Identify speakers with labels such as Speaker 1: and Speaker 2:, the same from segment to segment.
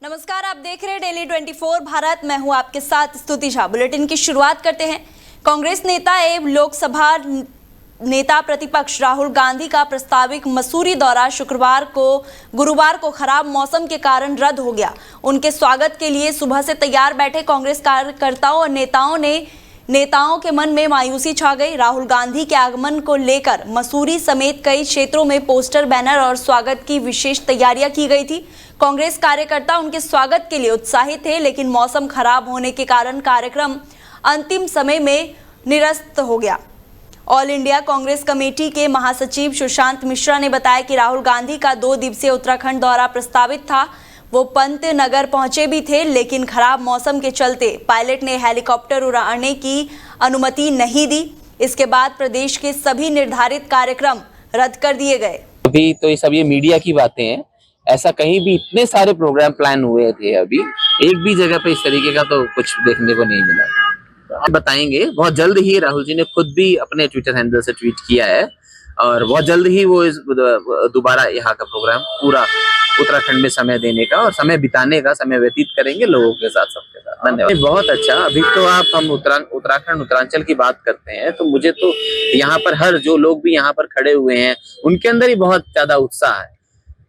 Speaker 1: नमस्कार, आप देख रहे हैं डेली 24 भारत। मैं हूं आपके साथ स्तुति झा। बुलेटिन की शुरुआत करते हैं। कांग्रेस नेता एवं लोकसभा नेता प्रतिपक्ष राहुल गांधी का प्रस्तावित मसूरी दौरा गुरुवार को खराब मौसम के कारण रद्द हो गया। उनके स्वागत के लिए सुबह से तैयार बैठे कांग्रेस कार्यकर्ताओं और नेताओं के मन में मायूसी छा गई। राहुल गांधी के आगमन को लेकर मसूरी समेत कई क्षेत्रों में पोस्टर, बैनर और स्वागत की विशेष तैयारियां की गई थी। कांग्रेस कार्यकर्ता उनके स्वागत के लिए उत्साहित थे, लेकिन मौसम खराब होने के कारण कार्यक्रम अंतिम समय में निरस्त हो गया। ऑल इंडिया कांग्रेस कमेटी के महासचिव सुशांत मिश्रा ने बताया कि राहुल गांधी का 2 दिवसीय उत्तराखंड दौरा प्रस्तावित था। वो पंत नगर पहुंचे भी थे, लेकिन खराब मौसम के चलते पायलट ने हेलीकॉप्टर उड़ाने की अनुमति नहीं दी। इसके बाद प्रदेश के सभी निर्धारित कार्यक्रम रद्द कर दिए गए।
Speaker 2: अभी तो ये सब मीडिया की बातें हैं। ऐसा कहीं भी इतने सारे प्रोग्राम प्लान हुए थे, अभी एक भी जगह पे इस तरीके का तो कुछ देखने को नहीं मिला। तो आप बताएंगे, बहुत जल्द ही राहुल जी ने खुद भी अपने ट्विटर हैंडल से ट्वीट किया है और बहुत जल्द ही वो दोबारा यहाँ का प्रोग्राम पूरा उत्तराखंड में समय देने का और समय बिताने का, समय व्यतीत करेंगे लोगों के साथ, सबके साथ। धन्यवाद। बहुत अच्छा। अभी तो हम उत्तराखंड उत्तरांचल की बात करते हैं, तो मुझे तो यहाँ पर हर जो लोग भी यहाँ पर खड़े हुए हैं उनके अंदर ही बहुत ज्यादा उत्साह है।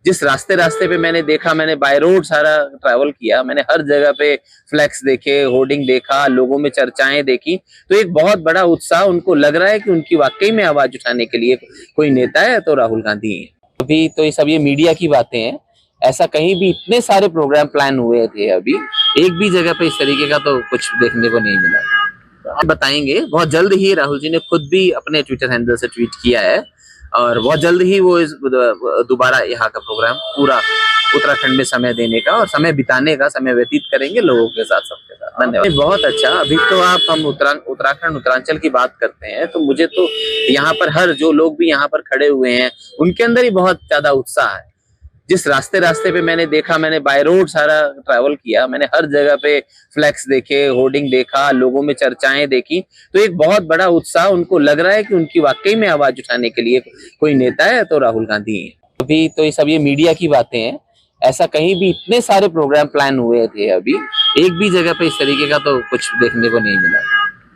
Speaker 2: जिस रास्ते पे मैंने देखा, मैंने बाय रोड सारा ट्रैवल किया, मैंने हर जगह पे फ्लैक्स देखे, होर्डिंग देखा, लोगों में चर्चाएं देखी, तो एक बहुत बड़ा उत्साह उनको लग रहा है कि उनकी वाकई में आवाज उठाने के लिए कोई नेता है तो राहुल गांधी है। अभी तो ये सब मीडिया की बातें हैं। ऐसा कहीं भी इतने सारे प्रोग्राम प्लान हुए थे, अभी एक भी जगह पे इस तरीके का तो कुछ देखने को नहीं मिला। तो आप बताएंगे, बहुत जल्द ही राहुल जी ने खुद भी अपने ट्विटर हैंडल से ट्वीट किया है और बहुत जल्द ही वो दोबारा यहाँ का प्रोग्राम पूरा उत्तराखंड में समय देने का और समय बिताने का, समय व्यतीत करेंगे लोगों के साथ, सबके साथ। धन्यवाद। बहुत अच्छा। अभी तो हम उत्तराखंड उत्तरांचल की बात करते हैं, तो मुझे तो यहाँ पर हर जो लोग भी यहाँ पर खड़े हुए हैं उनके अंदर ही बहुत ज्यादा उत्साह है। जिस रास्ते पे मैंने देखा, मैंने बाय रोड सारा ट्रैवल किया, मैंने हर जगह पे फ्लैक्स देखे, होर्डिंग देखा, लोगों में चर्चाएं देखी, तो एक बहुत बड़ा उत्साह उनको लग रहा है कि उनकी वाकई में आवाज उठाने के लिए कोई नेता है तो राहुल गांधी है। अभी तो ये सब मीडिया की बातें हैं। ऐसा कहीं भी इतने सारे प्रोग्राम प्लान हुए थे, अभी एक भी जगह पे इस तरीके का तो कुछ देखने को नहीं मिला।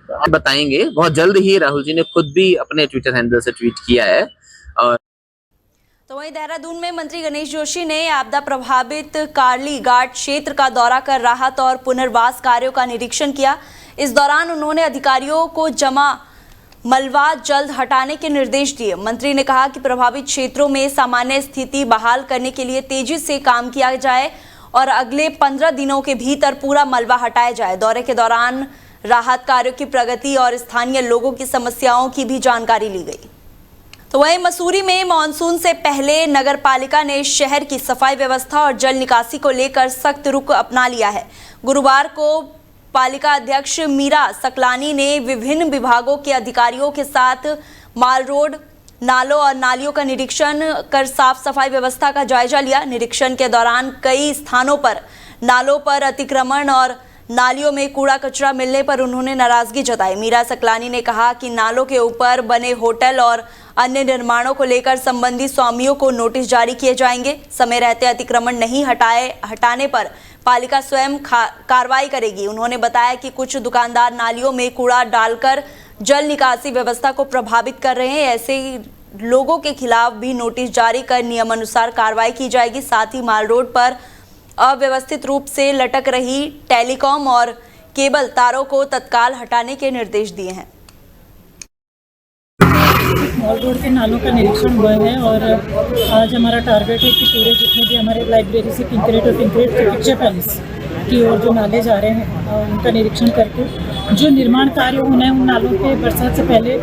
Speaker 2: तो आप बताएंगे, बहुत जल्द ही राहुल जी ने खुद भी अपने ट्विटर हैंडल से ट्वीट किया है। और
Speaker 1: तो वहीं देहरादून में मंत्री गणेश जोशी ने आपदा प्रभावित कार्ली घाट क्षेत्र का दौरा कर राहत और पुनर्वास कार्यों का निरीक्षण किया। इस दौरान उन्होंने अधिकारियों को जमा मलबा जल्द हटाने के निर्देश दिए। मंत्री ने कहा कि प्रभावित क्षेत्रों में सामान्य स्थिति बहाल करने के लिए तेजी से काम किया जाए और अगले 15 दिनों के भीतर पूरा मलबा हटाया जाए। दौरे के दौरान राहत कार्यों की प्रगति और स्थानीय लोगों की समस्याओं की भी जानकारी ली गई। तो वहीं मसूरी में मानसून से पहले नगर पालिका ने शहर की सफाई व्यवस्था और जल निकासी को लेकर सख्त रुख अपना लिया है। गुरुवार को पालिका अध्यक्ष मीरा सकलानी ने विभिन्न विभागों के अधिकारियों के साथ माल रोड, नालों और नालियों का निरीक्षण कर साफ सफाई व्यवस्था का जायजा लिया। निरीक्षण के दौरान कई स्थानों पर नालों पर अतिक्रमण और नालियों में कूड़ा कचरा मिलने पर उन्होंने नाराजगी जताई। मीरा सकलानी ने कहा कि नालों के ऊपर बने होटल और अन्य निर्माणों को लेकर संबंधित स्वामियों को नोटिस जारी किए जाएंगे। समय रहते अतिक्रमण नहीं हटाने पर पालिका स्वयं कार्रवाई करेगी। उन्होंने बताया कि कुछ दुकानदार नालियों में कूड़ा डालकर जल निकासी व्यवस्था को प्रभावित कर रहे हैं। ऐसे लोगों के खिलाफ भी नोटिस जारी कर नियमानुसार कार्रवाई की जाएगी। साथ ही माल रोड पर अव्यवस्थित रूप से लटक रही टेलीकॉम और केबल तारों को तत्काल हटाने के निर्देश दिए हैं।
Speaker 3: मॉल रोड के नालों का निरीक्षण हुआ है और आज हमारा टारगेट है कि पूरे जितने भी हमारे लाइब्रेरी से पिंकरेट और पिंकरेट से पिक्चर पैलेस की ओर जो नाले जा रहे हैं उनका निरीक्षण करके जो निर्माण कार्य होना है उन नालों के बरसात से पहले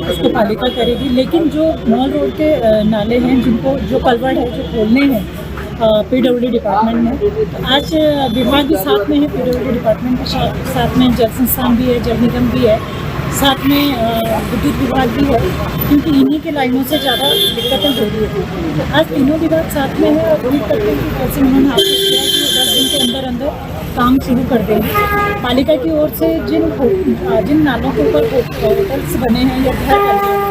Speaker 3: उसको पालिका करेगी। लेकिन जो मॉल रोड के नाले हैं जिनको जो कलवर्ड है जो खोलने हैं PWD डिपार्टमेंट में, आज विभाग भी साथ में है, PWD डिपार्टमेंट के साथ में जल संस्थान भी है, जल निगम भी है, साथ में विद्युत विभाग भी है, क्योंकि इन्हीं के लाइनों से ज़्यादा दिक्कतें हो रही है। तो आज तीनों विभाग साथ में है और उम्मीद करते हैं कि जैसे उन्होंने आदेश किया कि 10 दिन के अंदर काम शुरू कर देंगे। पालिका की ओर से जिन नालों के ऊपर होटल्स बने हैं या घर बने हैं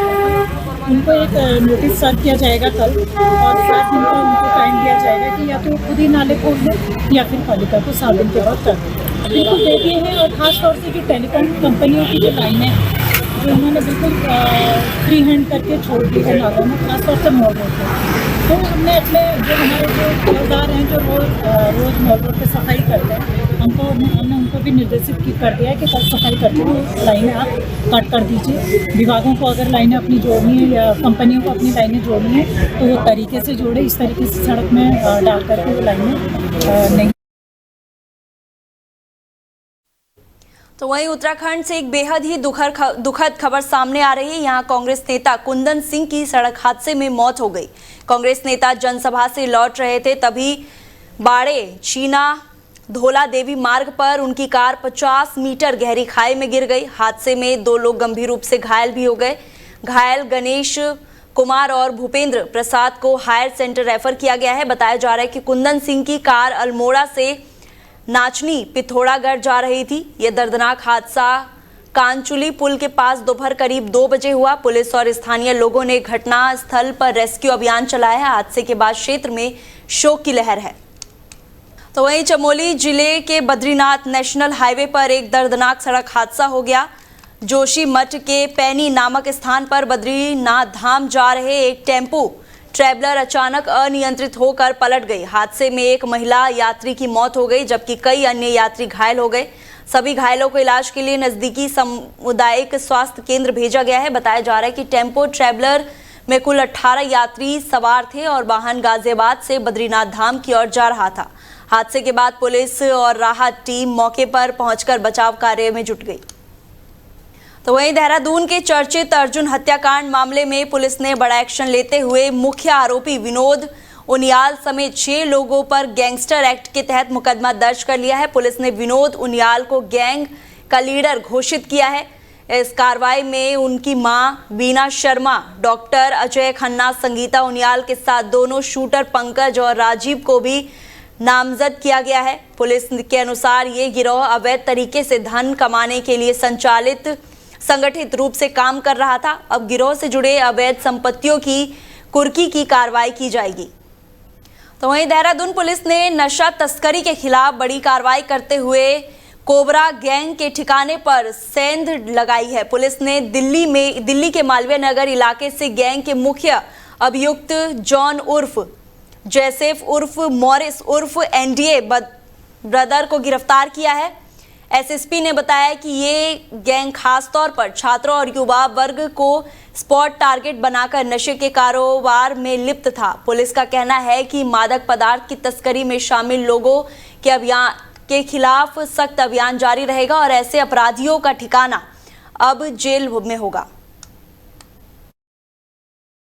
Speaker 3: उनको एक नोटिस सर्व किया जाएगा कल और 7 दिन का उनको टाइम दिया जाएगा कि या तो खुद ही नाले खोल दें या फिर पालिका को 7 दिन के बाद कर दें। बिल्कुल देखिए हैं, और ख़ास तौर से जो टेलीकॉम कंपनियों की जो लाइनें हैं जो उन्होंने बिल्कुल फ्री हैंड करके छोड़ दी है नालों में, खासतौर से मॉल रोड पर। तो हमने अपने जो हमारे जो ठेकेदार हैं जो रोज़ मॉल रोड पर सफाई करते हैं, हमने उनको भी निर्देशित कर दिया है कि कल सफाई करते हुए लाइनें आप कट कर दीजिए। विभागों को अगर लाइनें अपनी जोड़नी है या कंपनियों को अपनी लाइनें जोड़नी है तो वो तरीके से जोड़े, इस तरीके से सड़क में डाल करके वो लाइनें नहीं।
Speaker 1: तो वहीं उत्तराखंड से एक बेहद ही दुखद खबर सामने आ रही है। यहाँ कांग्रेस नेता कुंदन सिंह की सड़क हादसे में मौत हो गई। कांग्रेस नेता जनसभा से लौट रहे थे, तभी बाड़े चीना धोला देवी मार्ग पर उनकी कार 50 मीटर गहरी खाई में गिर गई। हादसे में 2 लोग गंभीर रूप से घायल भी हो गए। घायल गणेश कुमार और भूपेंद्र प्रसाद को हायर सेंटर रेफर किया गया है। बताया जा रहा है कि कुंदन सिंह की कार अल्मोड़ा से नाचनी पिथौरागढ़ जा रही थी। यह दर्दनाक हादसा कांचुली पुल के पास दोपहर करीब 2 बजे हुआ। पुलिस और स्थानीय लोगों ने घटना स्थल पर रेस्क्यू अभियान चलाया है। हादसे के बाद क्षेत्र में शोक की लहर है। तो वहीं चमोली जिले के बद्रीनाथ नेशनल हाईवे पर एक दर्दनाक सड़क हादसा हो गया। जोशी मठ के पैनी नामक स्थान पर बद्रीनाथ धाम जा रहे एक टेम्पो ट्रैवलर अचानक अनियंत्रित होकर पलट गई। हादसे में एक महिला यात्री की मौत हो गई, जबकि कई अन्य यात्री घायल हो गए। सभी घायलों को इलाज के लिए नजदीकी सामुदायिक स्वास्थ्य केंद्र भेजा गया है। बताया जा रहा है कि टेम्पो ट्रैवलर में कुल 18 यात्री सवार थे और वाहन गाजियाबाद से बद्रीनाथ धाम की ओर जा रहा था। हादसे के बाद पुलिस और राहत टीम मौके पर पहुंचकर बचाव कार्य में जुट गई। तो वहीं देहरादून के चर्चित अर्जुन हत्याकांड मामले में पुलिस ने बड़ा एक्शन लेते हुए मुख्य आरोपी विनोद उनियाल समेत 6 लोगों पर गैंगस्टर एक्ट के तहत मुकदमा दर्ज कर लिया है। पुलिस ने विनोद उनियाल को गैंग का लीडर घोषित किया है। इस कार्रवाई में उनकी मां बीना शर्मा, डॉक्टर अजय खन्ना, संगीता उनियाल के साथ दोनों शूटर पंकज और राजीव को भी नामजद किया गया है। पुलिस के अनुसार ये गिरोह अवैध तरीके से धन कमाने के लिए संगठित रूप से काम कर रहा था। अब गिरोह से जुड़े अवैध संपत्तियों की कुर्की की कार्रवाई की जाएगी। तो वहीं देहरादून पुलिस ने नशा तस्करी के खिलाफ बड़ी कार्रवाई करते हुए कोबरा गैंग के ठिकाने पर सेंध लगाई है। पुलिस ने दिल्ली के मालवीय नगर इलाके से गैंग के मुख्य अभियुक्त जॉन उर्फ जैसेफ उर्फ मॉरिस उर्फ एनडीए ब्रदर को गिरफ्तार किया है। एसएसपी ने बताया कि ये गैंग खासतौर पर छात्रों और युवा वर्ग को स्पॉट टारगेट बनाकर नशे के कारोबार में लिप्त था। पुलिस का कहना है कि मादक पदार्थ की तस्करी में शामिल लोगों के खिलाफ सख्त अभियान जारी रहेगा और ऐसे अपराधियों का ठिकाना अब जेल में होगा।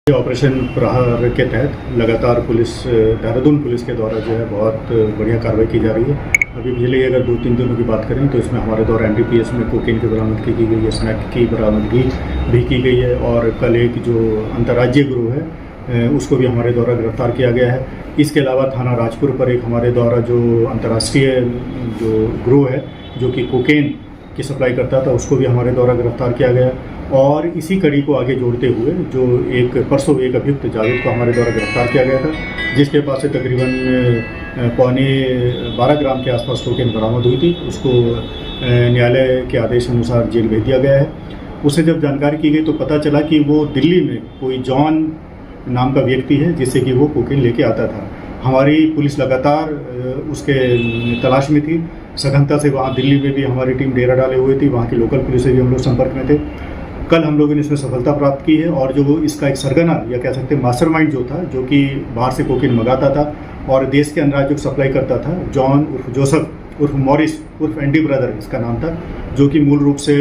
Speaker 4: ऑपरेशन प्रहार के तहत लगातार देहरादून पुलिस के द्वारा जो है बहुत बढ़िया कार्रवाई की जा रही है। अभी पिछले अगर 2-3 दिनों की बात करें तो इसमें हमारे द्वारा एनडीपीएस में कोकेन की बरामदगी की गई है, स्नैक की बरामदगी भी की गई है और कल एक जो अंतर्राज्यीय गिरोह है उसको भी हमारे द्वारा गिरफ्तार किया गया है। इसके अलावा थाना राजपुर पर एक हमारे द्वारा जो अंतर्राष्ट्रीय जो गिरोह है जो कि कोकेन की सप्लाई करता था उसको भी हमारे द्वारा गिरफ्तार किया गया। और इसी कड़ी को आगे जोड़ते हुए जो परसों एक अभियुक्त जावेद को हमारे द्वारा गिरफ्तार किया गया था, जिसके पास से तकरीबन 12 ग्राम के आसपास कोकेन बरामद हुई थी। उसको न्यायालय के आदेश अनुसार जेल भेज दिया गया है। उसे जब जानकारी की गई तो पता चला कि वो दिल्ली में कोई जॉन नाम का व्यक्ति है जिससे कि वो कोकेन लेके आता था। हमारी पुलिस लगातार उसके तलाश में थी। सघनता से वहाँ दिल्ली में भी हमारी टीम डेरा डाले हुए थी, वहाँ की लोकल पुलिस से भी हम लोग संपर्क में थे। कल हम लोगों ने इसमें सफलता प्राप्त की है और जो वो इसका एक सरगना या कह सकते हैं मास्टरमाइंड जो था, जो कि बाहर से कोकेन मंगाता था और देश के अंदर जो सप्लाई करता था, जॉन उर्फ जोसेफ उर्फ मॉरिस उर्फ एंडी ब्रदर इसका नाम था, जो कि मूल रूप से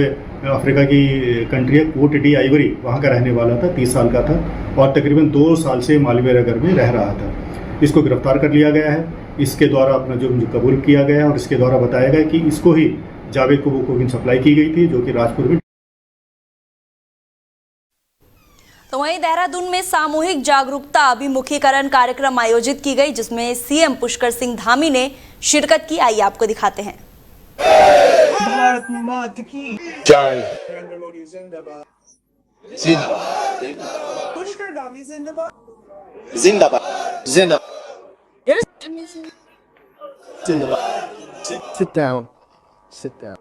Speaker 4: अफ्रीका की कंट्री है कोट डी आइवरी, वहाँ का रहने वाला था, 30 साल का था और तकरीबन 2 साल से मालवीय नगर में रह रहा था। इसको गिरफ्तार कर लिया गया है। इसके द्वारा अपना जुर्म कबूल किया गया है और इसके द्वारा बताया गया कि इसको ही जावेद को वो कोकेन सप्लाई की गई थी, जो कि राजपुर में।
Speaker 1: तो वहीं देहरादून में सामूहिक जागरूकता अभिमुखीकरण कार्यक्रम आयोजित की गई, जिसमें सीएम पुष्कर सिंह धामी ने शिरकत की। आइए आपको दिखाते हैं।
Speaker 5: भारत माता की जय। नरेंद्र मोदी जिंदाबाद, जिंदाबाद। पुष्कर धामी जिंदाबाद, जिंदाबाद, जिंदाबाद।
Speaker 6: Sit down. Sit down.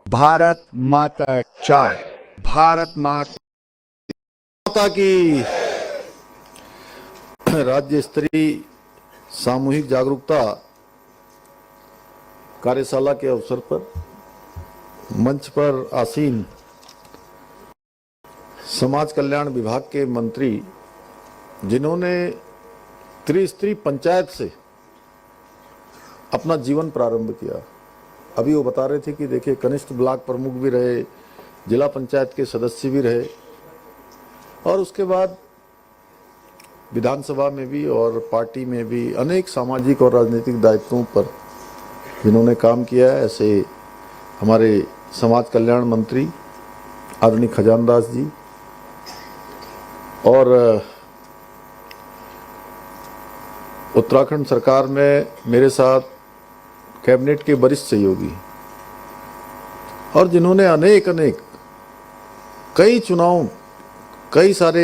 Speaker 6: Bharat माता चाय, भारत माता की राज्य स्तरीय सामूहिक जागरूकता कार्यशाला के अवसर पर मंच पर आसीन समाज कल्याण विभाग के मंत्री, जिन्होंने त्रिस्तरीय पंचायत से अपना जीवन प्रारंभ किया, अभी वो बता रहे थे कि देखिए कनिष्ठ ब्लॉक प्रमुख भी रहे, जिला पंचायत के सदस्य भी रहे और उसके बाद विधानसभा में भी और पार्टी में भी अनेक सामाजिक और राजनीतिक दायित्वों पर जिन्होंने काम किया है, ऐसे हमारे समाज कल्याण मंत्री आदरणीय खजानदास जी और उत्तराखंड सरकार में मेरे साथ कैबिनेट के वरिष्ठ सहयोगी और जिन्होंने अनेक कई चुनाव, कई सारे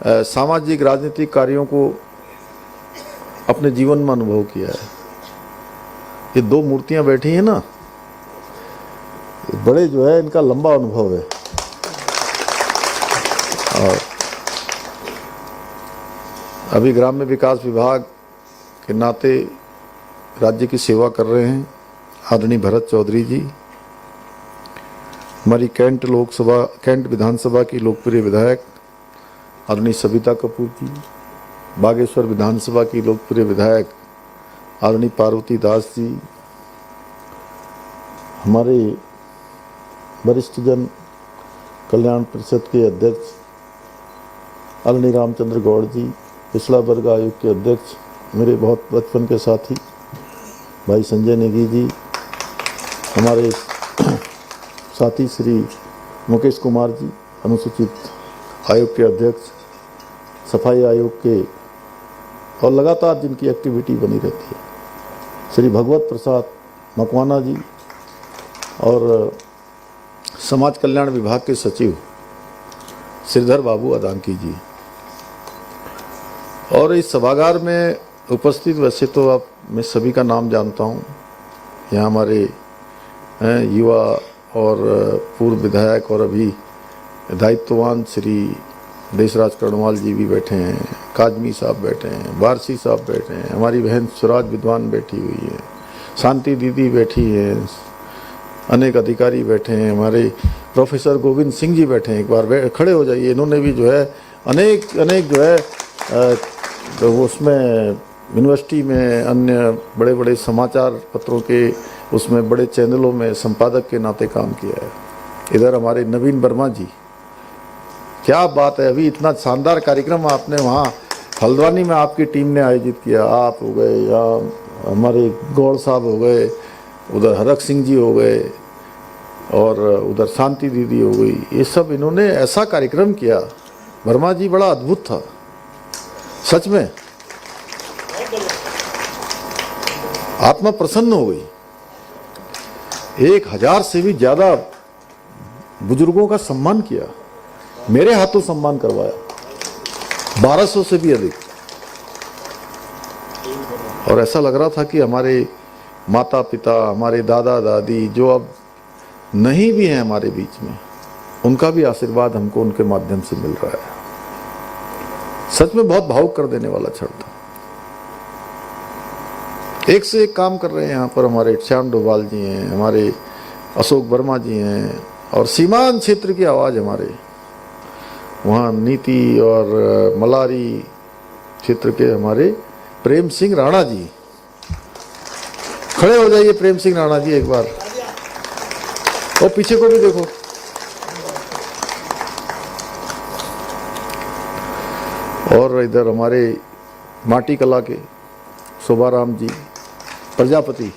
Speaker 6: सामाजिक राजनीतिक कार्यों को अपने जीवन में अनुभव किया है। ये दो मूर्तियां बैठी हैं ना, बड़े जो है इनका लंबा अनुभव है और अभी ग्राम्य विकास विभाग के नाते राज्य की सेवा कर रहे हैं आदरणीय भरत चौधरी जी, हमारी कैंट विधानसभा की लोकप्रिय विधायक आदरणीय सविता कपूर जी, बागेश्वर विधानसभा की लोकप्रिय विधायक आदरणीय पार्वती दास जी, हमारे वरिष्ठ जन कल्याण परिषद के अध्यक्ष आदरणीय रामचंद्र गौड़ जी, पिछड़ा वर्ग आयोग के अध्यक्ष मेरे बहुत बचपन के साथी भाई संजय नेगी जी, हमारे साथी श्री मुकेश कुमार जी, अनुसूचित आयोग के अध्यक्ष, सफाई आयोग के, और लगातार जिनकी एक्टिविटी बनी रहती है, श्री भगवत प्रसाद मकवाना जी और समाज कल्याण विभाग के सचिव श्रीधर बाबू अदांकी जी। और इस सभागार में उपस्थित, वैसे तो आप मैं सभी का नाम जानता हूँ, यहाँ हमारे युवा और पूर्व विधायक और अभी दायित्ववान श्री देशराज कर्णवाल जी भी बैठे हैं, काजमी साहब बैठे हैं, वारसी साहब बैठे हैं, हमारी बहन स्वराज विद्वान बैठी हुई है, शांति दीदी बैठी है, अनेक अधिकारी बैठे हैं, हमारे प्रोफेसर गोविंद सिंह जी बैठे हैं, एक बार खड़े हो जाइए। इन्होंने भी जो है अनेक जो है तो उसमें यूनिवर्सिटी में अन्य बड़े बड़े समाचार पत्रों के उसमें बड़े चैनलों में संपादक के नाते काम किया है। इधर हमारे नवीन वर्मा जी, क्या बात है, अभी इतना शानदार कार्यक्रम आपने वहाँ हल्द्वानी में आपकी टीम ने आयोजित किया, आप हो गए या हमारे गौड़ साहब हो गए, उधर हरक सिंह जी हो गए और उधर शांति दीदी हो गई, ये सब इन्होंने ऐसा कार्यक्रम किया। वर्मा जी बड़ा अद्भुत था सच में, आत्मा प्रसन्न हो गई। 1000 से भी ज्यादा बुजुर्गों का सम्मान किया, मेरे हाथों सम्मान करवाया, 1200 से भी अधिक। और ऐसा लग रहा था कि हमारे माता पिता, हमारे दादा दादी जो अब नहीं भी हैं हमारे बीच में, उनका भी आशीर्वाद हमको उनके माध्यम से मिल रहा है। सच में बहुत भावुक कर देने वाला क्षण था। एक से एक काम कर रहे हैं यहाँ पर, हमारे श्याम डोभाल जी हैं, हमारे अशोक वर्मा जी हैं और सीमांत क्षेत्र की आवाज़ हमारे वहाँ नीति और मलारी क्षेत्र के हमारे प्रेम सिंह राणा जी, खड़े हो जाइए प्रेम सिंह राणा जी एक बार, और पीछे को भी देखो। और इधर हमारे माटी कला के शोभाराम जी प्रजापति,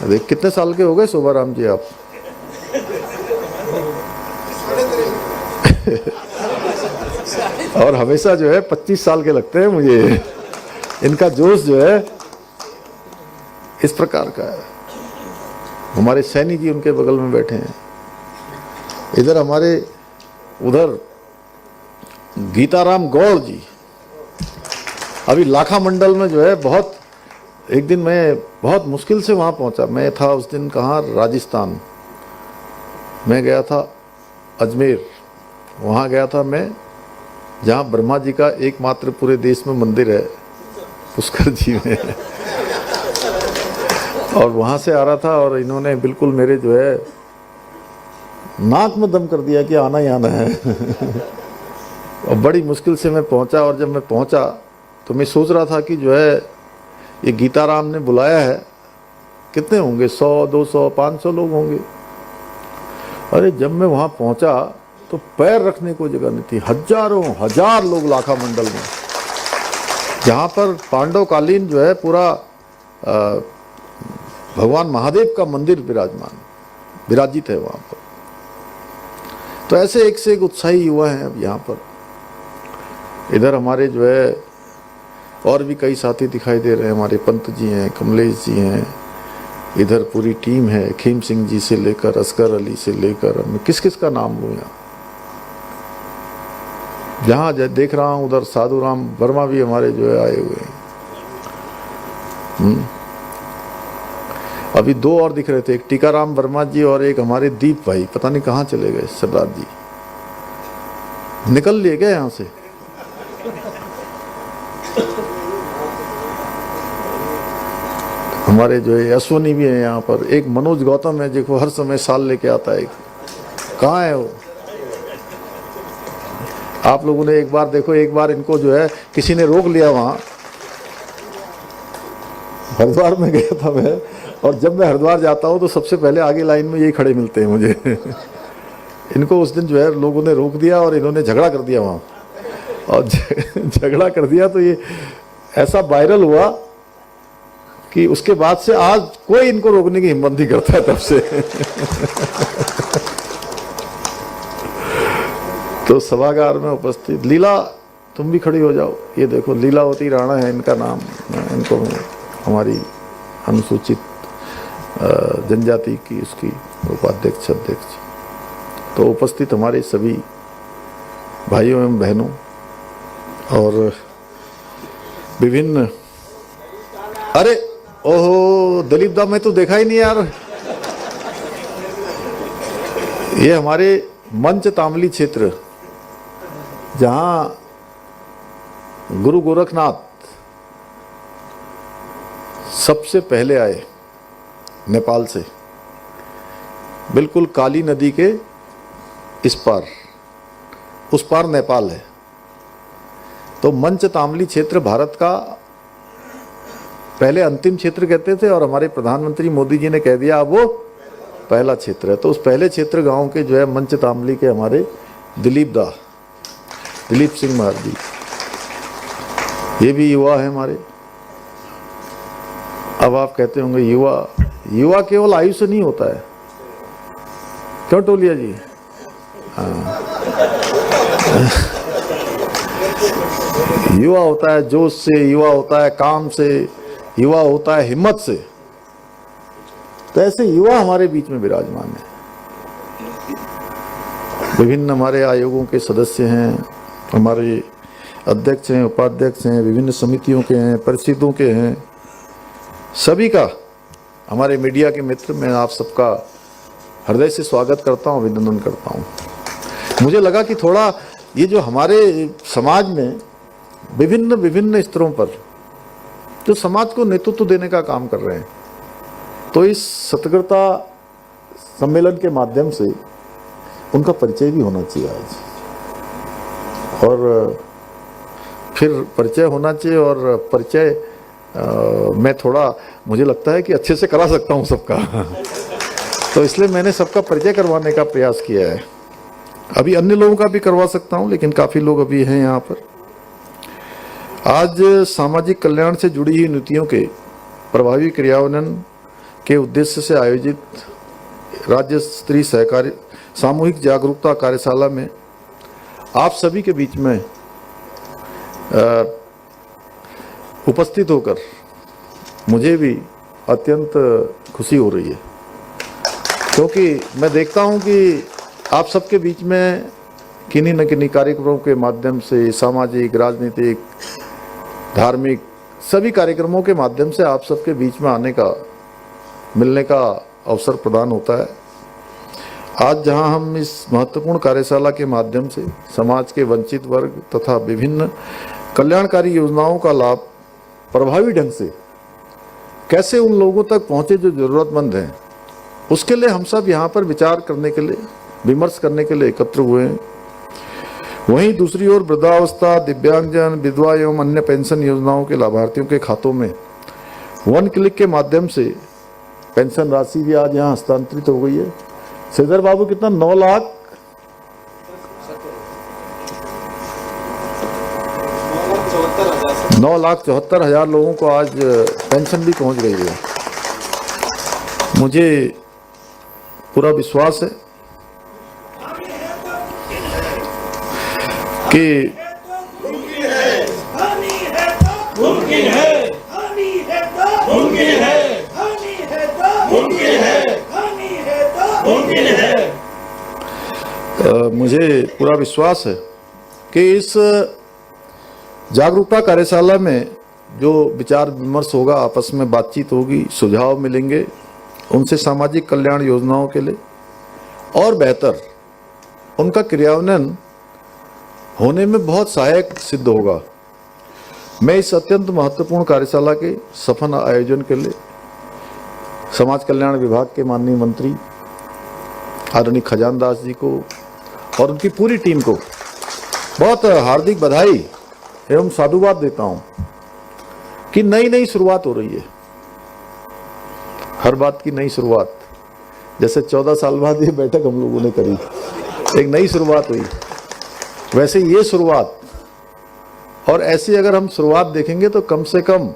Speaker 6: देख कितने साल के हो गए शोभाराम जी आप? और हमेशा जो है 25 साल के लगते हैं मुझे। इनका जोश जो है इस प्रकार का है। हमारे सैनी जी उनके बगल में बैठे हैं। इधर हमारे उधर गीताराम गौड़ जी, अभी लाखा मंडल में जो है बहुत एक दिन मैं बहुत मुश्किल से वहाँ पहुँचा। मैं था उस दिन कहाँ, राजस्थान। मैं गया था अजमेर। वहाँ गया था मैं जहाँ ब्रह्मा जी का एकमात्र पूरे देश में मंदिर है, पुष्कर जी में। और वहाँ से आ रहा था और इन्होंने बिल्कुल मेरे जो है नाक में दम कर दिया कि आना ही आना है। और बड़ी मुश्किल से मैं पहुँचा। और जब मैं पहुँचा तो मैं सोच रहा था कि जो है ये गीताराम ने बुलाया है, कितने होंगे, 100, 200, 500 लोग होंगे। अरे जब मैं वहाँ पहुँचा तो पैर रखने को जगह नहीं थी। हजारों हजार लोग लाखा मंडल में, जहाँ पर पांडवकालीन जो है पूरा भगवान महादेव का मंदिर विराजित है वहाँ पर। तो ऐसे एक से एक उत्साही युवा हैं अब यहाँ पर। इधर हमारे जो है और भी कई साथी दिखाई दे रहे हैं। हमारे पंत जी हैं, कमलेश जी हैं, इधर पूरी टीम है, खीम सिंह जी से लेकर असगर अली से लेकर, मैं किस किस का नाम लूँ यहाँ। जहाँ देख रहा हूँ उधर साधु राम वर्मा भी हमारे जो है आए हुए हैं। अभी 2 और दिख रहे थे, एक टीकाराम वर्मा जी और एक हमारे दीप भाई, पता नहीं कहाँ चले गए सरदार जी, निकल लिए गए यहाँ से। हमारे जो है अश्वनी भी है यहाँ पर, एक मनोज गौतम है देखो हर समय साल लेके आता है। कहाँ है वो? आप लोगों ने एक बार देखो, एक बार इनको जो है किसी ने रोक लिया वहाँ। हरिद्वार में गया था मैं, और जब मैं हरिद्वार जाता हूँ तो सबसे पहले आगे लाइन में यही खड़े मिलते हैं मुझे। इनको उस दिन जो है लोगों ने रोक दिया और इन्होंने झगड़ा कर दिया वहाँ। और झगड़ा कर दिया तो ये ऐसा वायरल हुआ कि उसके बाद से आज कोई इनको रोकने की हिम्मत नहीं करता है तब से। तो सभागार में उपस्थित लीला, तुम भी खड़ी हो जाओ। ये देखो लीलावती राणा है इनका नाम। इनको हमारी अनुसूचित जनजाति की उसकी उपाध्यक्ष अध्यक्ष। तो उपस्थित हमारे सभी भाइयों एवं बहनों और विभिन्न, अरे ओहो दिलीप दा, मैं तो देखा ही नहीं यार। ये हमारे मंच तामली क्षेत्र, जहाँ गुरु गोरखनाथ सबसे पहले आए नेपाल से, बिल्कुल काली नदी के इस पार, उस पार नेपाल है। तो मंच तामली क्षेत्र भारत का पहले अंतिम क्षेत्र कहते थे और हमारे प्रधानमंत्री मोदी जी ने कह दिया अब वो पहला क्षेत्र है। तो उस पहले क्षेत्र गांव के जो है मंच तामली के हमारे दिलीप सिंह महार जी, ये भी युवा है हमारे। अब आप कहते होंगे युवा केवल आयु से नहीं होता है, क्यों टोलिया जी? हाँ। युवा होता है जोश से, युवा होता है काम से, युवा होता है हिम्मत से। तो ऐसे युवा हमारे बीच में विराजमान है। विभिन्न हमारे आयोगों के सदस्य हैं, हमारे अध्यक्ष हैं, उपाध्यक्ष हैं, विभिन्न समितियों के हैं, परिषदों के हैं, सभी का, हमारे मीडिया के मित्र, मैं आप सबका हृदय से स्वागत करता हूं, अभिनंदन करता हूं। मुझे लगा कि थोड़ा ये जो हमारे समाज में विभिन्न स्तरों पर जो समाज को नेतृत्व देने का काम कर रहे हैं, तो इस सतर्कता सम्मेलन के माध्यम से उनका परिचय भी होना चाहिए आज। और फिर परिचय होना चाहिए, और परिचय मैं थोड़ा, मुझे लगता है कि अच्छे से करा सकता हूँ सबका। तो इसलिए मैंने सबका परिचय करवाने का प्रयास किया है। अभी अन्य लोगों का भी करवा सकता हूँ, लेकिन काफ़ी लोग अभी हैं यहाँ पर। आज सामाजिक कल्याण से जुड़ी हुई नीतियों के प्रभावी क्रियान्वयन के उद्देश्य से आयोजित राज्य स्तरीय सहकारी सामूहिक जागरूकता कार्यशाला में आप सभी के बीच में उपस्थित होकर मुझे भी अत्यंत खुशी हो रही है, क्योंकि मैं देखता हूं कि आप सबके बीच में किन्हीं न किन्हीं कार्यक्रमों के माध्यम से सामाजिक, राजनीतिक, धार्मिक, सभी कार्यक्रमों के माध्यम से आप सबके बीच में आने का, मिलने का अवसर प्रदान होता है। आज जहां हम इस महत्वपूर्ण कार्यशाला के माध्यम से समाज के वंचित वर्ग तथा विभिन्न कल्याणकारी योजनाओं का लाभ प्रभावी ढंग से कैसे उन लोगों तक पहुंचे जो जरूरतमंद हैं, उसके लिए हम सब यहाँ पर विचार करने के लिए, विमर्श करने के लिए एकत्र हुए हैं। वहीं दूसरी ओर वृद्धावस्था, दिव्यांगजन, विधवा एवं अन्य पेंशन योजनाओं के लाभार्थियों के खातों में वन क्लिक के माध्यम से पेंशन राशि भी आज यहाँ हस्तांतरित हो गई है। श्रीधर बाबू, कितना 9,74,000 लोगों को आज पेंशन भी पहुंच गई है। मुझे पूरा विश्वास है कि मुझे पूरा विश्वास है कि इस जागरूकता कार्यशाला में जो विचार विमर्श होगा, आपस में बातचीत होगी, सुझाव मिलेंगे, उनसे सामाजिक कल्याण योजनाओं के लिए और बेहतर उनका क्रियान्वयन होने में बहुत सहायक सिद्ध होगा। मैं इस अत्यंत महत्वपूर्ण कार्यशाला के सफल आयोजन के लिए समाज कल्याण विभाग के माननीय मंत्री आदरणीय खजान दास जी को और उनकी पूरी टीम को बहुत हार्दिक बधाई एवं साधुवाद देता हूं कि नई शुरुआत हो रही है। हर बात की नई शुरुआत, जैसे 14 साल बाद ये बैठक हम लोगों ने करी, एक नई शुरुआत हुई, वैसे ये शुरुआत, और ऐसी अगर हम शुरुआत देखेंगे तो कम से कम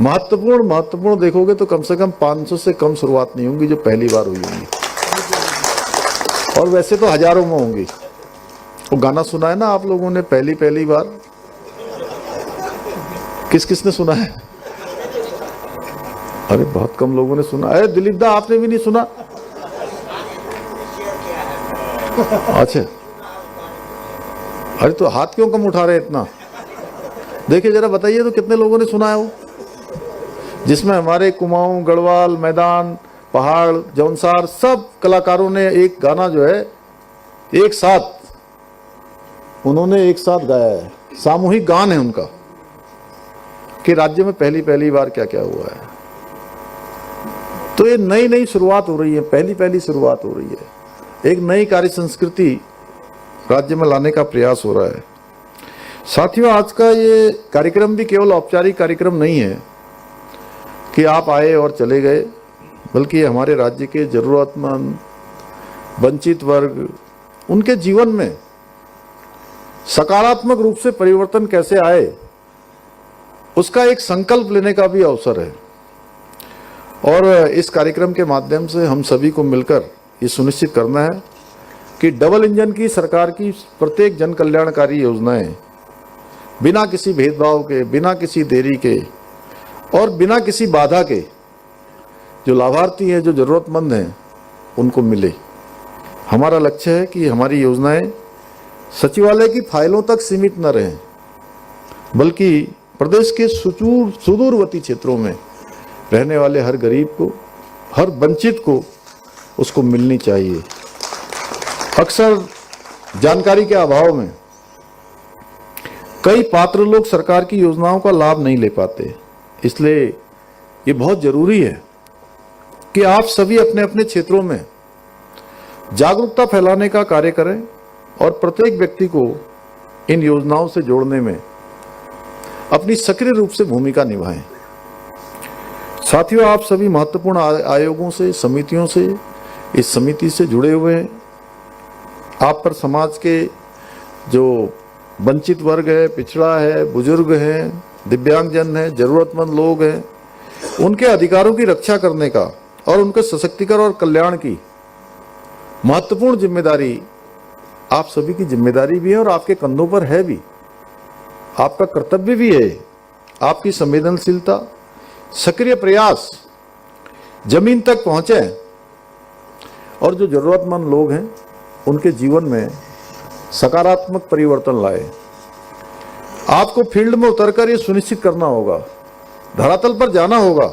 Speaker 6: महत्वपूर्ण देखोगे तो कम से कम 500 से कम शुरुआत नहीं होंगी जो पहली बार हुई होंगी, और वैसे तो हजारों में होंगी। वो गाना सुना है ना आप लोगों ने, पहली बार, किसने सुना है? अरे बहुत कम लोगों ने सुना। अरे दिलीप दा, आपने भी नहीं सुना? अच्छा, अरे तो हाथ क्यों कम उठा रहे इतना? देखिए जरा बताइए तो कितने लोगों ने सुना है वो, जिसमें हमारे कुमाऊं, गढ़वाल, मैदान, पहाड़, जौनसार सब कलाकारों ने एक गाना जो है एक साथ गाया है। सामूहिक गान है उनका कि राज्य में पहली बार क्या क्या हुआ है। तो ये नई शुरुआत हो रही है, पहली शुरुआत हो रही है। एक नई कार्य संस्कृति राज्य में लाने का प्रयास हो रहा है। साथियों, आज का ये कार्यक्रम भी केवल औपचारिक कार्यक्रम नहीं है कि आप आए और चले गए, बल्कि हमारे राज्य के जरूरतमंद, वंचित वर्ग, उनके जीवन में सकारात्मक रूप से परिवर्तन कैसे आए, उसका एक संकल्प लेने का भी अवसर है। और इस कार्यक्रम के माध्यम से हम सभी को मिलकर ये सुनिश्चित करना है कि डबल इंजन की सरकार की प्रत्येक जन कल्याणकारी योजनाएं बिना किसी भेदभाव के, बिना किसी देरी के और बिना किसी बाधा के जो लाभार्थी हैं, जो जरूरतमंद हैं, उनको मिले। हमारा लक्ष्य है कि हमारी योजनाएं सचिवालय की फाइलों तक सीमित न रहें, बल्कि प्रदेश के सुदूरवर्ती क्षेत्रों में रहने वाले हर गरीब को, हर वंचित को उसको मिलनी चाहिए। अक्सर जानकारी के अभाव में कई पात्र लोग सरकार की योजनाओं का लाभ नहीं ले पाते। इसलिए ये बहुत जरूरी है कि आप सभी अपने अपने क्षेत्रों में जागरूकता फैलाने का कार्य करें और प्रत्येक व्यक्ति को इन योजनाओं से जोड़ने में अपनी सक्रिय रूप से भूमिका निभाएं। साथियों, आप सभी महत्वपूर्ण आयोगों से, समितियों से, इस समिति से जुड़े हुए हैं। आप पर समाज के जो वंचित वर्ग है, पिछड़ा है, बुजुर्ग हैं, दिव्यांगजन है, जरूरतमंद लोग हैं, उनके अधिकारों की रक्षा करने का और उनके सशक्तिकरण और कल्याण की महत्वपूर्ण जिम्मेदारी आप सभी की जिम्मेदारी भी है और आपके कंधों पर है भी, आपका कर्तव्य भी है। आपकी संवेदनशीलता, सक्रिय प्रयास जमीन तक पहुंचे और जो जरूरतमंद लोग हैं उनके जीवन में सकारात्मक परिवर्तन लाए। आपको फील्ड में उतरकर ये सुनिश्चित करना होगा, धरातल पर जाना होगा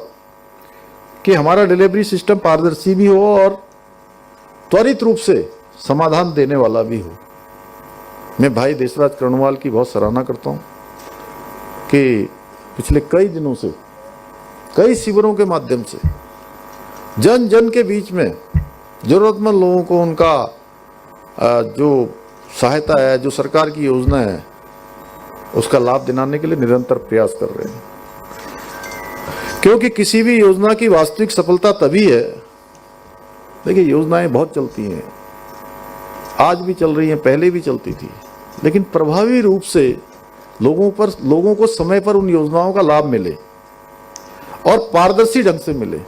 Speaker 6: कि हमारा डिलीवरी सिस्टम पारदर्शी भी हो और त्वरित रूप से समाधान देने वाला भी हो। मैं भाई देशराज कर्णवाल की बहुत सराहना करता हूं कि पिछले कई दिनों से कई शिविरों के माध्यम से जन जन के बीच में जरूरतमंद लोगों को उनका जो सहायता है, जो सरकार की योजना है, उसका लाभ दिलाने के लिए निरंतर प्रयास कर रहे हैं। क्योंकि किसी भी योजना की वास्तविक सफलता तभी है, देखिए योजनाएं बहुत चलती हैं, आज भी चल रही हैं, पहले भी चलती थी, लेकिन प्रभावी रूप से लोगों को समय पर उन योजनाओं का लाभ मिले और पारदर्शी ढंग से मिले,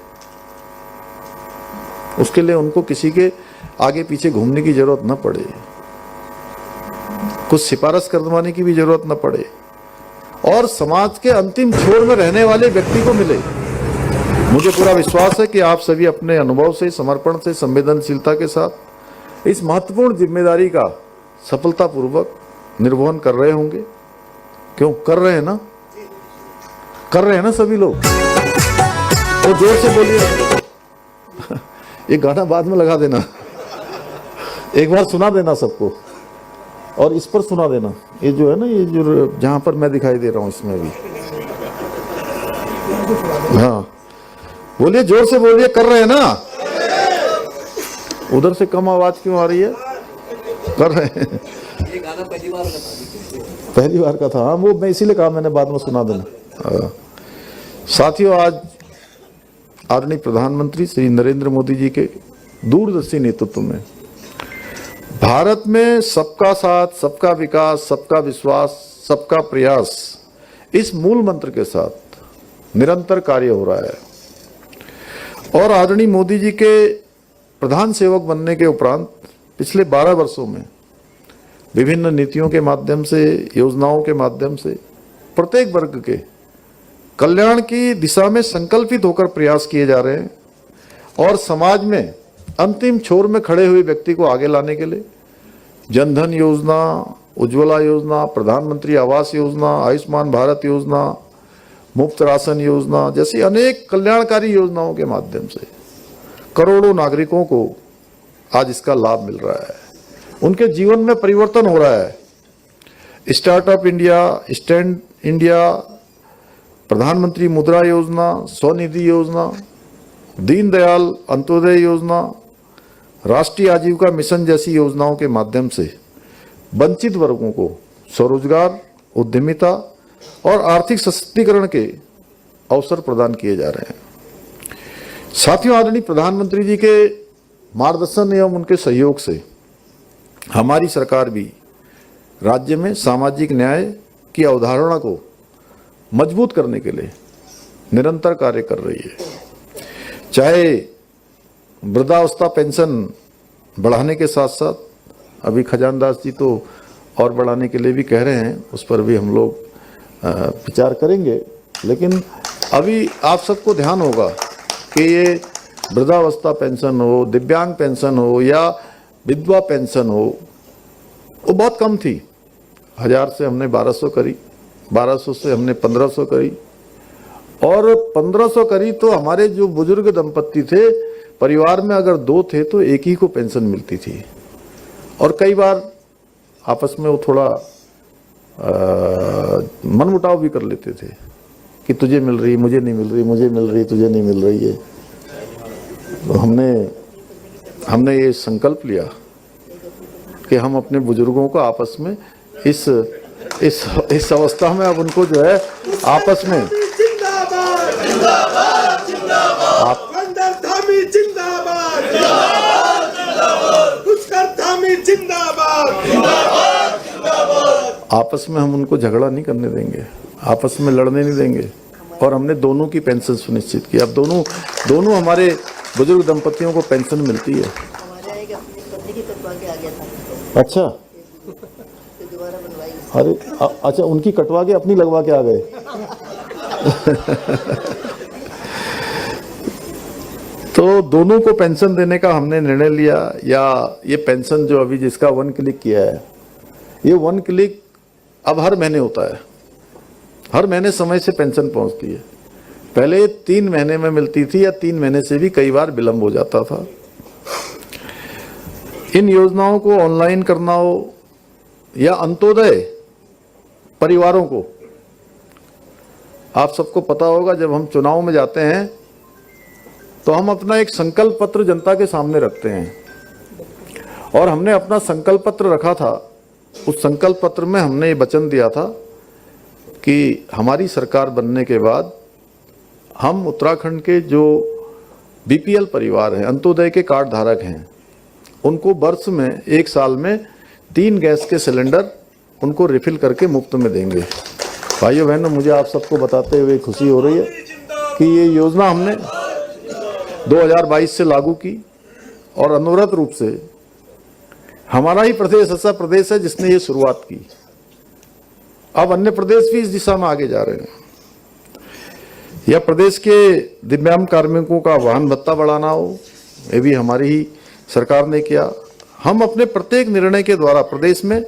Speaker 6: उसके लिए उनको किसी के आगे पीछे घूमने की जरूरत न पड़े, कुछ सिफारिश करवाने की भी जरूरत न पड़े और समाज के अंतिम छोर में रहने वाले व्यक्ति को मिले। मुझे पूरा विश्वास है कि आप सभी अपने अनुभव से, समर्पण से, संवेदनशीलता के साथ इस महत्वपूर्ण जिम्मेदारी का सफलतापूर्वक निर्वहन कर रहे होंगे। क्यों कर रहे हैं ना? कर रहे हैं ना सभी लोग? तो जोर से बोलिए। ये गाना बाद में लगा देना, एक बार सुना देना सबको और इस पर सुना देना, ये जो है ना, ये जो जहां पर मैं दिखाई दे रहा हूं इसमें भी। हाँ बोलिए, जोर से बोलिए, कर रहे हैं ना? उधर से कम आवाज क्यों आ रही है? कर रहे हैं।
Speaker 2: ये गाना
Speaker 6: पहली बार का था। हाँ वो मैं इसीलिए कहा मैंने बाद में सुना देना। साथियों, आज आदरणीय प्रधानमंत्री श्री नरेंद्र मोदी जी के दूरदर्शी नेतृत्व में भारत में सबका साथ, सबका विकास, सबका विश्वास, सबका प्रयास, इस मूल मंत्र के साथ निरंतर कार्य हो रहा है। और आदरणीय मोदी जी के प्रधान सेवक बनने के उपरांत पिछले 12 वर्षों में विभिन्न नीतियों के माध्यम से, योजनाओं के माध्यम से प्रत्येक वर्ग के कल्याण की दिशा में संकल्पित होकर प्रयास किए जा रहे हैं और समाज में अंतिम छोर में खड़े हुए व्यक्ति को आगे लाने के लिए जनधन योजना, उज्ज्वला योजना, प्रधानमंत्री आवास योजना, आयुष्मान भारत योजना, मुफ्त राशन योजना जैसी अनेक कल्याणकारी योजनाओं के माध्यम से करोड़ों नागरिकों को आज इसका लाभ मिल रहा है। उनके जीवन में परिवर्तन हो रहा है। स्टार्टअप इंडिया, स्टैंड इंडिया, प्रधानमंत्री मुद्रा योजना, स्वनिधि योजना, दीनदयाल अंत्योदय योजना, राष्ट्रीय आजीविका मिशन जैसी योजनाओं के माध्यम से वंचित वर्गों को स्वरोजगार, उद्यमिता और आर्थिक सशक्तिकरण के अवसर प्रदान किए जा रहे हैं। साथियों, आदरणीय प्रधानमंत्री जी के मार्गदर्शन एवं उनके सहयोग से हमारी सरकार भी राज्य में सामाजिक न्याय की अवधारणा को मजबूत करने के लिए निरंतर कार्य कर रही है। चाहे वृद्धावस्था पेंशन बढ़ाने के साथ साथ अभी खजानदास जी तो और बढ़ाने के लिए भी कह रहे हैं, उस पर भी हम लोग विचार करेंगे, लेकिन अभी आप सबको ध्यान होगा कि ये वृद्धावस्था पेंशन हो, दिव्यांग पेंशन हो या विधवा पेंशन हो, वो बहुत कम थी। 1000 से हमने 1200 करी, 1200 से हमने 1500 करी और 1500 करी तो हमारे जो बुजुर्ग दंपत्ति थे, परिवार में अगर 2 थे तो एक ही को पेंशन मिलती थी और कई बार आपस में वो थोड़ा मनमुटाव भी कर लेते थे कि तुझे मिल रही, मुझे नहीं मिल रही, मुझे मिल रही, तुझे नहीं मिल रही है। तो हमने ये संकल्प लिया कि हम अपने बुजुर्गों को आपस में इस अवस्था में अब उनको जो है आपस में आपस में हम उनको झगड़ा नहीं करने देंगे, आपस में लड़ने नहीं देंगे और हमने दोनों की पेंशन सुनिश्चित की। अब दोनों हमारे बुजुर्ग दंपतियों को पेंशन मिलती है। अच्छा, अरे अच्छा, उनकी कटवा के अपनी लगवा के आ गए। तो दोनों को पेंशन देने का हमने निर्णय लिया। या ये पेंशन जो अभी जिसका 1 क्लिक किया है, ये 1 क्लिक अब हर महीने होता है। हर महीने समय से पेंशन पहुंचती है। पहले 3 महीने में मिलती थी या 3 महीने से भी कई बार विलंब हो जाता था। इन योजनाओं को ऑनलाइन करना हो या अंत्योदय परिवारों को, आप सबको पता होगा जब हम चुनाव में जाते हैं तो हम अपना एक संकल्प पत्र जनता के सामने रखते हैं और हमने अपना संकल्प पत्र रखा था। उस संकल्प पत्र में हमने ये वचन दिया था कि हमारी सरकार बनने के बाद हम उत्तराखंड के जो बीपीएल परिवार हैं, अंत्योदय के कार्ड धारक हैं, उनको वर्ष में 1 साल में 3 गैस के सिलेंडर उनको रिफिल करके मुफ्त में देंगे। भाइयों बहनों, मुझे आप सबको बताते हुए खुशी हो रही है कि ये योजना हमने 2022 से लागू की और अनवरत रूप से हमारा ही प्रदेश ऐसा प्रदेश है जिसने ये शुरुआत की। अब अन्य प्रदेश भी इस दिशा में आगे जा रहे हैं। या प्रदेश के दिव्यांग कार्मिकों का वाहन भत्ता बढ़ाना हो, ये भी हमारी ही सरकार ने किया। हम अपने प्रत्येक निर्णय के द्वारा प्रदेश में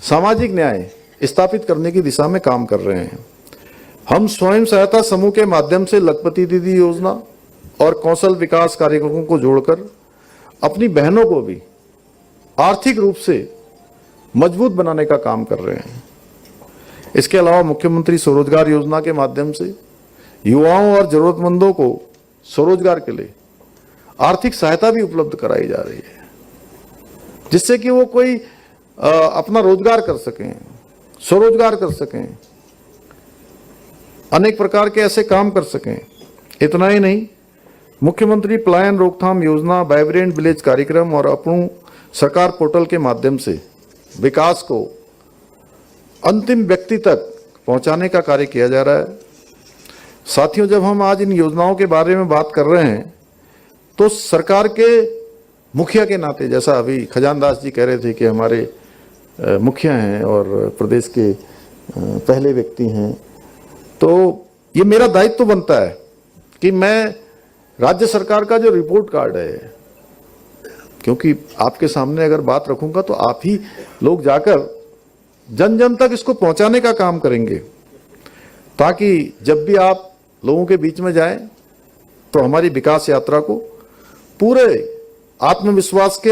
Speaker 6: सामाजिक न्याय स्थापित करने की दिशा में काम कर रहे हैं। हम स्वयं सहायता समूह के माध्यम से लखपति दीदी योजना और कौशल विकास कार्यक्रमों को जोड़कर अपनी बहनों को भी आर्थिक रूप से मजबूत बनाने का काम कर रहे हैं। इसके अलावा मुख्यमंत्री स्वरोजगार योजना के माध्यम से युवाओं और जरूरतमंदों को स्वरोजगार के लिए आर्थिक सहायता भी उपलब्ध कराई जा रही है, जिससे कि वो कोई अपना रोजगार कर सकें, स्वरोजगार कर सकें, अनेक प्रकार के ऐसे काम कर सकें। इतना ही नहीं, मुख्यमंत्री पलायन रोकथाम योजना, वाइब्रेंट विलेज कार्यक्रम और अपनू सरकार पोर्टल के माध्यम से विकास को अंतिम व्यक्ति तक पहुंचाने का कार्य किया जा रहा है। साथियों, जब हम आज इन योजनाओं के बारे में बात कर रहे हैं तो सरकार के मुखिया के नाते, जैसा अभी खजानदास जी कह रहे थे कि हमारे मुखिया हैं और प्रदेश के पहले व्यक्ति हैं, तो ये मेरा दायित्व तो बनता है कि मैं राज्य सरकार का जो रिपोर्ट कार्ड है, क्योंकि आपके सामने अगर बात रखूंगा तो आप ही लोग जाकर जन जन तक इसको पहुंचाने का काम करेंगे, ताकि जब भी आप लोगों के बीच में जाएं तो हमारी विकास यात्रा को पूरे आत्मविश्वास के